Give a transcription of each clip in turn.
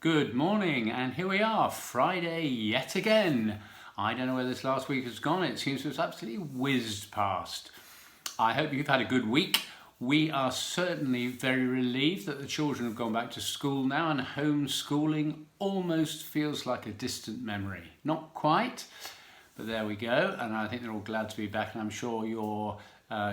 Good morning, and here we are, Friday yet again. I don't know where this last week has gone. It seems to have absolutely whizzed past. I hope you've had a good week. We are certainly very relieved that the children have gone back to school now, and homeschooling almost feels like a distant memory. Not quite, but there we go. And I think they're all glad to be back, and I'm sure your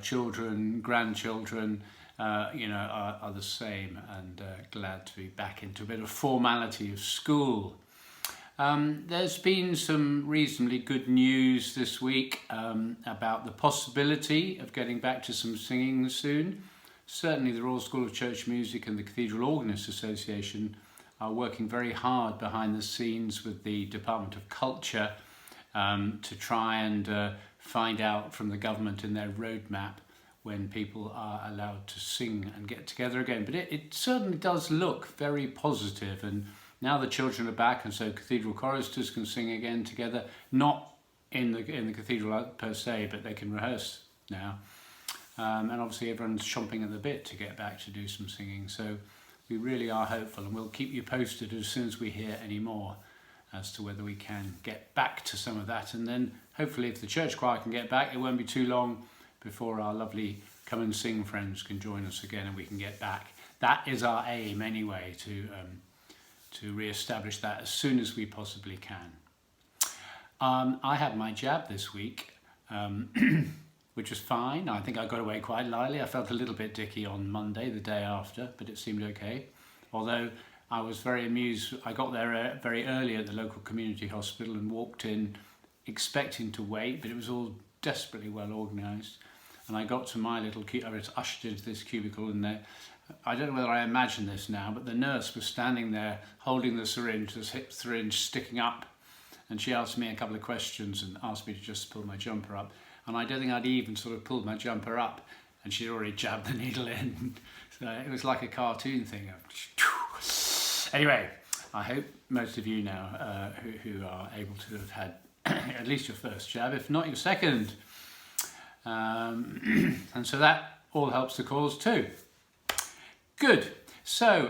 children, grandchildren, are the same, and glad to be back into a bit of formality of school. There's been some reasonably good news this week about the possibility of getting back to some singing soon. Certainly the Royal School of Church Music and the Cathedral Organists Association are working very hard behind the scenes with the Department of Culture to try and find out from the government in their roadmap when people are allowed to sing and get together again. But it certainly does look very positive, and now the children are back, and so cathedral choristers can sing again together, not in the cathedral per se, but they can rehearse now. And obviously everyone's chomping at the bit to get back to do some singing. So we really are hopeful, and we'll keep you posted as soon as we hear any more as to whether we can get back to some of that. And then hopefully if the church choir can get back, it won't be too long before our lovely Come and Sing friends can join us again and we can get back. That is our aim anyway, to re-establish that as soon as we possibly can. I had my jab this week, which was fine. I think I got away quite lightly. I felt a little bit dicky on Monday, the day after, but it seemed okay. Although I was very amused. I got there very early at the local community hospital and walked in expecting to wait, but it was all desperately well organised. And I got to my little I was ushered into this cubicle, and there, I don't know whether I imagine this now, but the nurse was standing there holding the syringe, this hip syringe sticking up, and she asked me a couple of questions and asked me to just pull my jumper up. And I don't think I'd even sort of pulled my jumper up, and she'd already jabbed the needle in. So it was like a cartoon thing. Anyway, I hope most of you now who are able to have had at least your first jab, if not your second. And so that all helps the cause too. Good. So,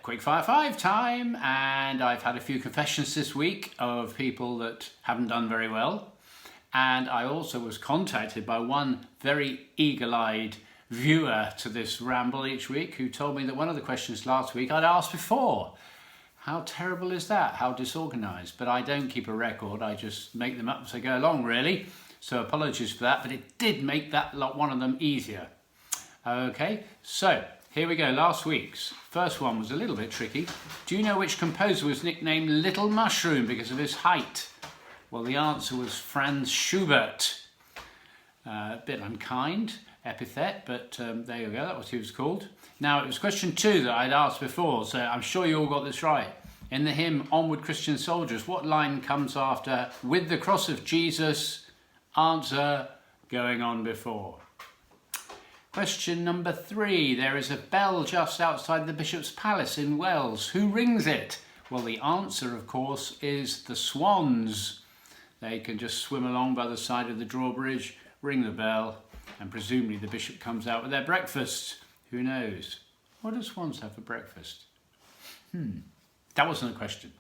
quick fire 5 time, and I've had a few confessions this week of people that haven't done very well. And I also was contacted by one very eagle-eyed viewer to this ramble each week who told me that one of the questions last week I'd asked before. How terrible is that? How disorganised? But I don't keep a record, I just make them up as I go along, really. So apologies for that, but it did make that one of them easier. Okay, so here we go, last week's. First one was a little bit tricky. Do you know which composer was nicknamed Little Mushroom because of his height? Well, the answer was Franz Schubert. A bit unkind epithet, but there you go, that was what he was called. Now, it was question 2 that I'd asked before, so I'm sure you all got this right. In the hymn Onward Christian Soldiers, what line comes after "With the cross of Jesus"? Answer, going on before. Question number 3. There is a bell just outside the Bishop's Palace in Wells. Who rings it? Well, the answer, of course, is the swans. They can just swim along by the side of the drawbridge, ring the bell, and presumably the bishop comes out with their breakfast. Who knows? What do swans have for breakfast? That wasn't a question.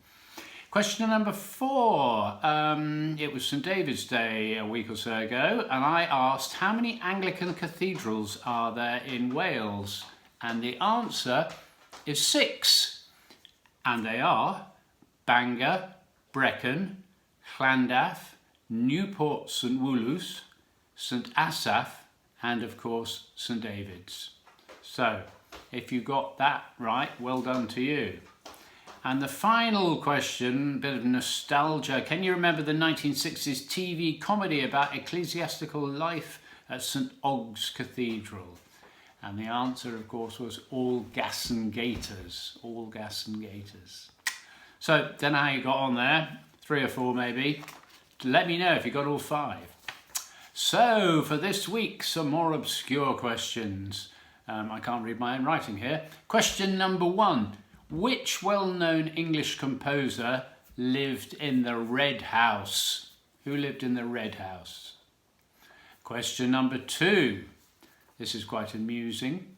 Question number 4. It was St David's Day a week or so ago, and I asked how many Anglican cathedrals are there in Wales? And the answer is 6. And they are Bangor, Brecon, Llandaff, Newport St Woolos, St Asaph, and of course St David's. So if you got that right, well done to you. And the final question, a bit of nostalgia. Can you remember the 1960s TV comedy about ecclesiastical life at St Og's Cathedral? And the answer, of course, was All Gas and Gaiters. All Gas and Gaiters. So, don't know how you got on there. 3 or 4 maybe. Let me know if you got all 5. So, for this week, some more obscure questions. I can't read my own writing here. Question number 1. Which well-known English composer lived in the Red House? Who lived in the Red House? Question number 2. This is quite amusing.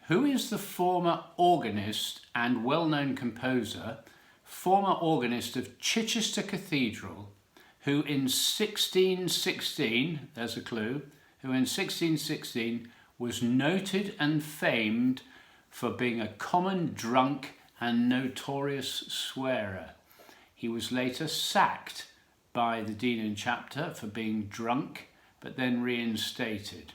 Who is the former organist and well-known composer former organist of Chichester Cathedral, who in 1616, there's a clue, who in 1616 was noted and famed for being a common drunk and notorious swearer. He was later sacked by the dean and chapter for being drunk, but then reinstated.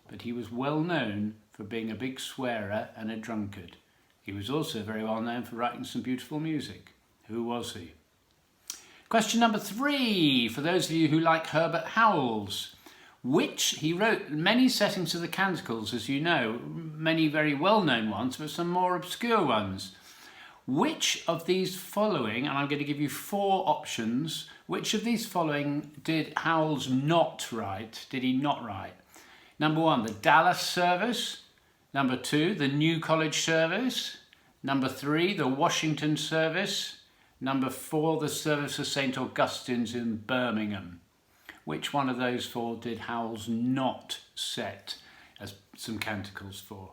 But he was well known for being a big swearer and a drunkard. He was also very well known for writing some beautiful music. Who was he? Question number 3, for those of you who like Herbert Howells. He wrote many settings of the canticles, as you know, many very well-known ones, but some more obscure ones. Which of these following, and I'm going to give you 4 options, which of these following did Howells not write? Did he not write? Number 1, the Dallas service. Number 2, the New College service. Number 3, the Washington service. Number 4, the service of St. Augustine's in Birmingham. Which one of those 4 did Howells not set as some canticles for?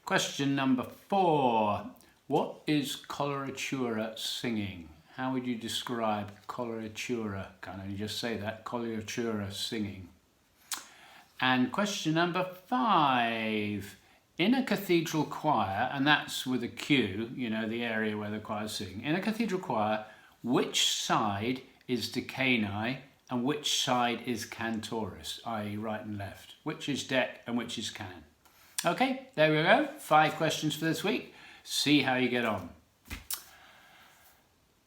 Question number 4. What is coloratura singing? How would you describe coloratura? Can't only just say that, coloratura singing. And question number 5. In a cathedral choir, and that's with a Q, you know, the area where the choirs sing. In a cathedral choir, which side is decani and which side is cantoris, i.e. right and left? Which is dec and which is can? Okay, there we go. 5 questions for this week. See how you get on.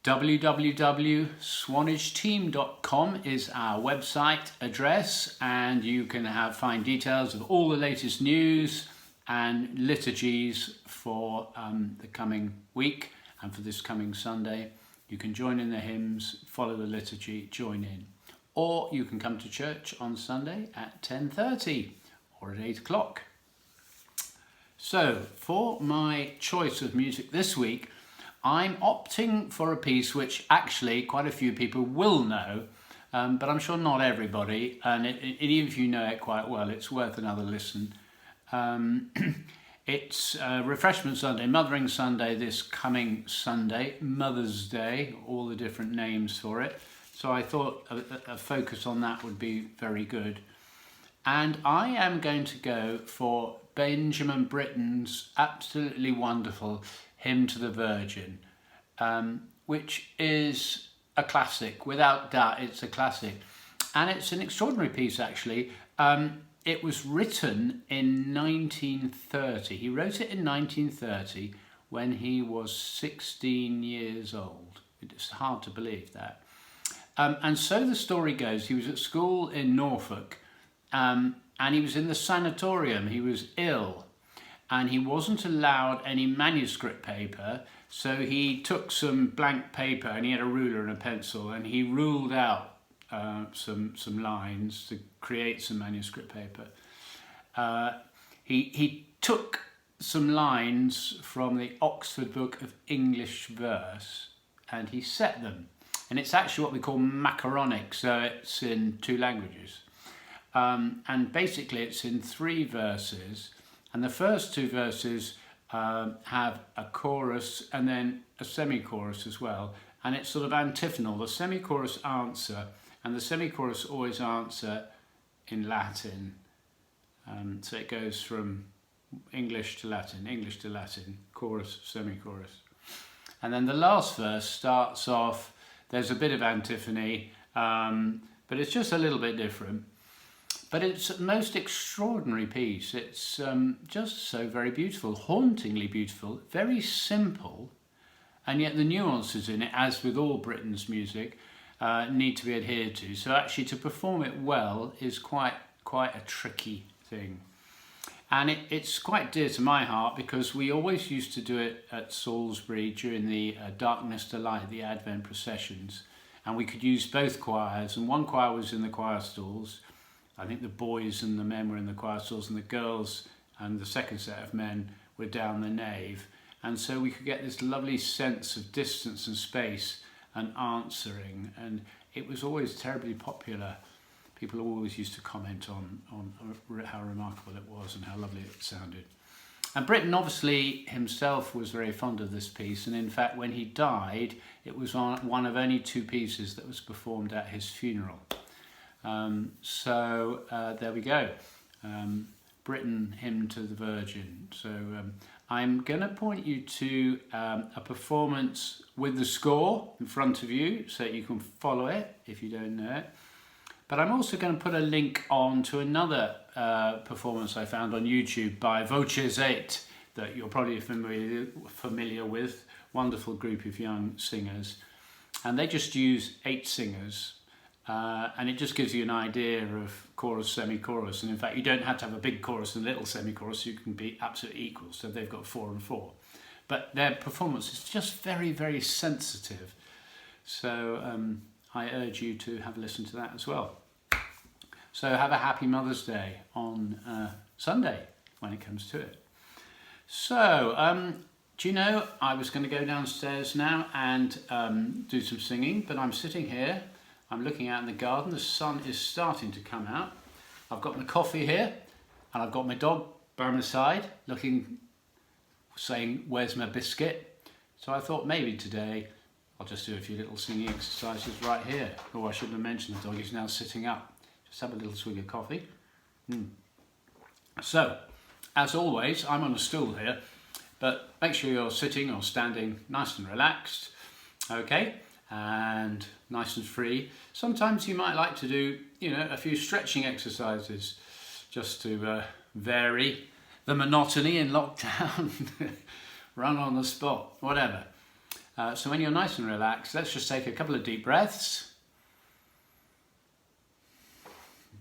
www.swanageteam.com is our website address, and you can find details of all the latest news and liturgies for the coming week and for this coming Sunday. You can join in the hymns, follow the liturgy, join in. Or you can come to church on Sunday at 10:30 or at 8 o'clock. So, for my choice of music this week, I'm opting for a piece which actually quite a few people will know, but I'm sure not everybody, and even if you know it quite well, it's worth another listen. It's Refreshment Sunday, Mothering Sunday this coming Sunday, Mother's Day, all the different names for it. So I thought a focus on that would be very good. And I am going to go for Benjamin Britten's absolutely wonderful Hymn to the Virgin, which is a classic. Without doubt, it's a classic. And it's an extraordinary piece, actually. It was written in 1930. He wrote it in 1930 when he was 16 years old. It's hard to believe that. And so the story goes, he was at school in Norfolk, and he was in the sanatorium. He was ill, and he wasn't allowed any manuscript paper, so he took some blank paper, and he had a ruler and a pencil, and he ruled out some lines to create some manuscript paper. He took some lines from the Oxford Book of English Verse, and he set them. And it's actually what we call macaronic, so it's in 2 languages. And basically it's in 3 verses, and the first 2 verses have a chorus and then a semi-chorus as well, and it's sort of antiphonal. The semi-chorus answer, and the semi-chorus always answer in Latin. So it goes from English to Latin, chorus, semi-chorus. And then the last verse starts off, there's a bit of antiphony, but it's just a little bit different. But it's a most extraordinary piece. It's just so very beautiful, hauntingly beautiful, very simple, and yet the nuances in it, as with all Britten's music, need to be adhered to. So actually to perform it well is quite a tricky thing. And it's quite dear to my heart because we always used to do it at Salisbury during the Darkness to Light, the Advent processions. And we could use both choirs, and one choir was in the choir stalls. I think the boys and the men were in the choir stalls, and the girls and the second set of men were down the nave. And so we could get this lovely sense of distance and space and answering. And it was always terribly popular. People always used to comment on how remarkable it was and how lovely it sounded. And Britten obviously himself was very fond of this piece, and in fact when he died it was one of only 2 pieces that was performed at his funeral. There we go. Britten, Hymn to the Virgin. So I'm going to point you to a performance with the score in front of you so that you can follow it if you don't know it. But I'm also going to put a link on to another performance I found on YouTube by Voces 8 that you're probably familiar with. Wonderful group of young singers. And they just use 8 singers. And it just gives you an idea of chorus, semi-chorus. And in fact, you don't have to have a big chorus and a little semi-chorus. You can be absolutely equal. So they've got 4 and 4. But their performance is just very, very sensitive. So I urge you to have a listen to that as well. So have a happy Mother's Day on Sunday when it comes to it. So, do you know, I was going to go downstairs now and do some singing, but I'm sitting here, I'm looking out in the garden, the sun is starting to come out. I've got my coffee here, and I've got my dog by my side, saying, where's my biscuit? So I thought maybe today I'll just do a few little singing exercises right here. Oh, I shouldn't have mentioned the dog is now sitting up. Just have a little swig of coffee. So, as always, I'm on a stool here, but make sure you're sitting or standing nice and relaxed, okay, and nice and free. Sometimes you might like to do, a few stretching exercises just to vary the monotony in lockdown, run on the spot, whatever. So when you're nice and relaxed, let's just take a couple of deep breaths.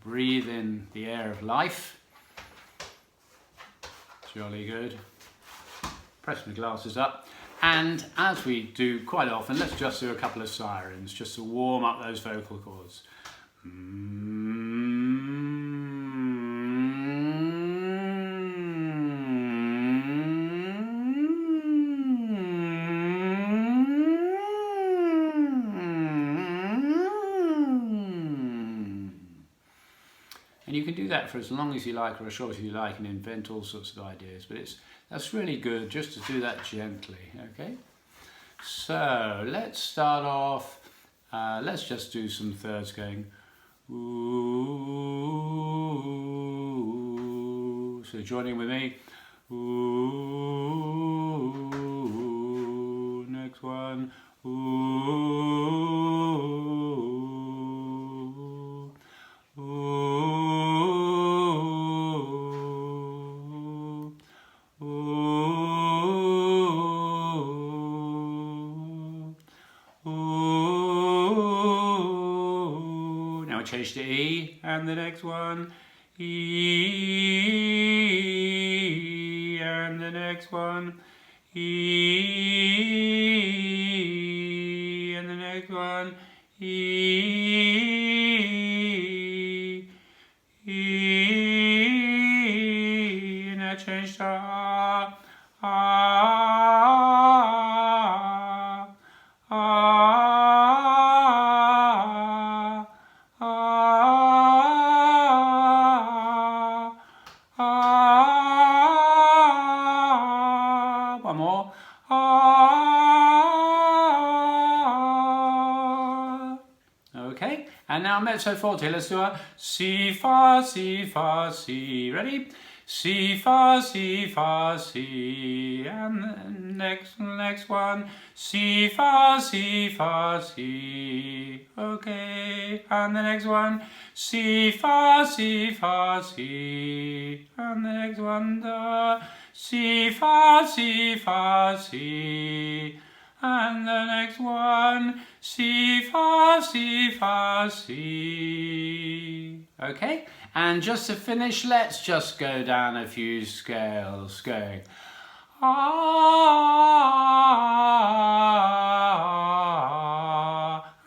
Breathe in the air of life. Jolly good. Press my glasses up. And as we do quite often, let's just do a couple of sirens just to warm up those vocal cords. And you can do that for as long as you like or as short as you like and invent all sorts of ideas. But that's really good just to do that gently, okay? So let's start off, let's just do some thirds going. Ooh. So joining with me. Ooh. Next one. Ooh. Change to E, and the next one, E, and the next one, E, and the next one, E, E, and I change to A, one more. Okay, and now mezzo forte. Let's do a Si, Fa, Si, Fa, Si. Ready? Si, Fa, Si, Fa, Si. And the next one. Si, Fa, Si, Fa, Si. Okay, and the next one. Si, Fa, Si, Fa, Si. And the next one. Si, Fa, Si, Fa, Si. And the next one, Si, Fa, Si, Fa, Si. Okay, and just to finish, let's just go down a few scales, going Ah,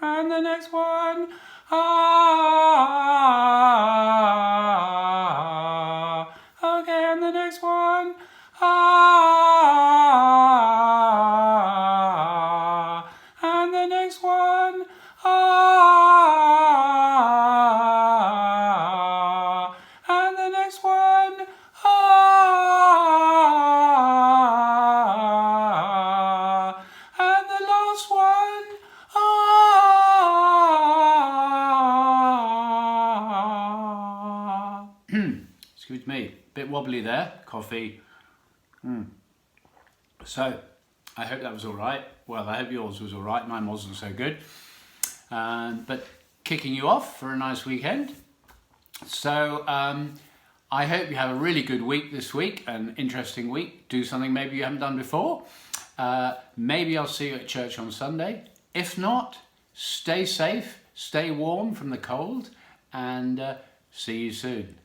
and the next one, Ah. Okay, and the next one, Ah, and the next one, Ah, and the next one, Ah. Excuse me, bit wobbly there, coffee. So, I hope that was all right. Well, I hope yours was all right. Mine wasn't so good. But kicking you off for a nice weekend. So, I hope you have a really good week this week, an interesting week. Do something maybe you haven't done before. Maybe I'll see you at church on Sunday. If not, stay safe, stay warm from the cold, and see you soon.